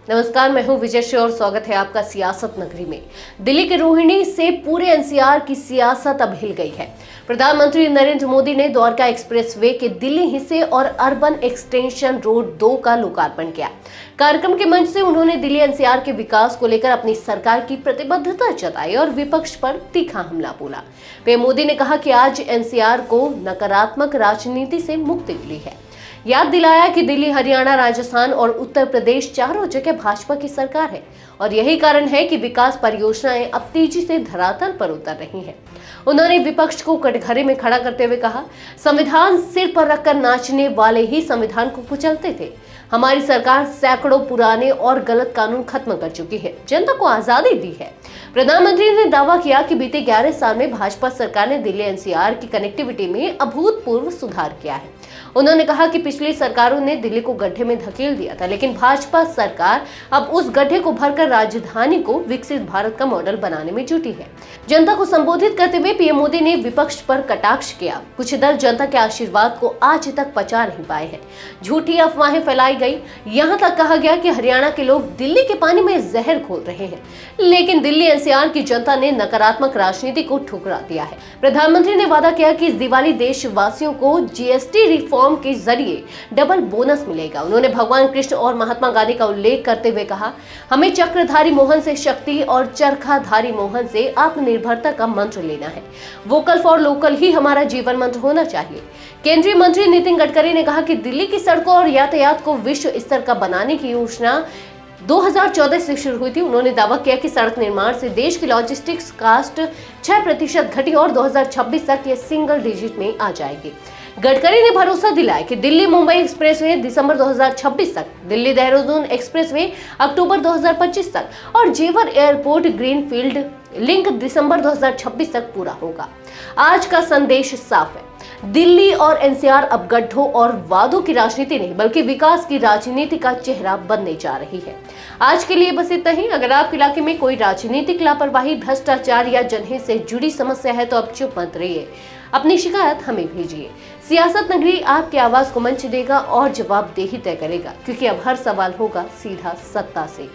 नमस्कार, मैं हूं विजय श्री और स्वागत है आपका सियासत नगरी में। दिल्ली के रोहिणी से पूरे एनसीआर की सियासत अब हिल गई है। प्रधानमंत्री नरेंद्र मोदी ने द्वारका एक्सप्रेसवे के दिल्ली हिस्से और अर्बन एक्सटेंशन रोड 2 का लोकार्पण किया। कार्यक्रम के मंच से उन्होंने दिल्ली एनसीआर के विकास को लेकर अपनी सरकार की प्रतिबद्धता जताई और विपक्ष पर तीखा हमला बोला। पीएम मोदी ने कहा कि आज एनसीआर को नकारात्मक राजनीति से मुक्ति मिली है। याद दिलाया कि दिल्ली, हरियाणा, राजस्थान और उत्तर प्रदेश चारों जगह भाजपा की सरकार है और यही कारण है कि विकास परियोजनाएं अब तेजी से धरातल पर उतर रही हैं। उन्होंने विपक्ष को कटघरे में खड़ा करते हुए कहा, संविधान सिर पर रखकर नाचने वाले ही संविधान को कुचलते थे। हमारी सरकार सैकड़ों पुराने और गलत कानून खत्म कर चुकी है, जनता को आजादी दी है। प्रधानमंत्री ने दावा किया कि बीते 11 साल में भाजपा सरकार ने दिल्ली एनसीआर की कनेक्टिविटी में अभूतपूर्व सुधार किया है। उन्होंने कहा कि पिछली सरकारों ने दिल्ली को गड्ढे में धकेल दिया था, लेकिन भाजपा सरकार अब उस गड्ढे को भरकर राजधानी को विकसित भारत का मॉडल बनाने में जुटी है। जनता को संबोधित करते हुए पीएम मोदी ने विपक्ष पर कटाक्ष किया। कुछ दल जनता के आशीर्वाद को आज तक पचा नहीं पाए हैं। झूठी अफवाहें फैलाई गई। यहाँ तक कहा गया कि हरियाणा के लोग दिल्ली के पानी में जहर घोल रहे हैं, लेकिन दिल्ली एनसीआर की जनता ने नकारात्मक राजनीति को ठुकरा दिया है। प्रधानमंत्री ने वादा किया कि इस दिवाली देशवासियों को जीएसटी रिफॉर्म के जरिए डबल बोनस मिलेगा। उन्होंने भगवान कृष्ण और महात्मा गांधी का उल्लेख करते हुए कहा, हमें चक्रधारी मोहन से शक्ति और चरखाधारी मोहन से आत्मनिर्भरता का मंत्र लेना है। वोकल फॉर लोकल ही हमारा जीवन मंत्र होना चाहिए। केंद्रीय मंत्री नितिन गडकरी ने कहा कि दिल्ली की सड़कों और यातायात को विश्व स्तर का बनाने की योजना 2014 से शुरू हुई थी। उन्होंने दावा किया कि सड़क निर्माण से देश की लॉजिस्टिक्स कास्ट 6% घटी और 2026 तक ये सिंगल डिजिट में आ जाएगी। गडकरी ने भरोसा दिलाया कि दिल्ली मुंबई एक्सप्रेसवे दिसंबर 2026 तक, दिल्ली देहरादून एक्सप्रेसवे अक्टूबर 2025 तक और जेवर एयरपोर्ट ग्रीनफील्ड लिंक दिसंबर 2026 तक पूरा होगा। आज का संदेश साफ है, दिल्ली और एनसीआर अब गड्ढों और वादों की राजनीति नहीं बल्कि विकास की राजनीति का चेहरा बनने जा रही है। आज के लिए बस इतना ही। अगर आपके इलाके में कोई राजनीतिक लापरवाही, भ्रष्टाचार या जनहित से जुड़ी समस्या है तो अब चुप मत रहिए, अपनी शिकायत हमें भेजिए। सियासत नगरी आपकी आवाज को मंच देगा और जवाबदेही तय करेगा, क्योंकि अब हर सवाल होगा सीधा सत्ता से।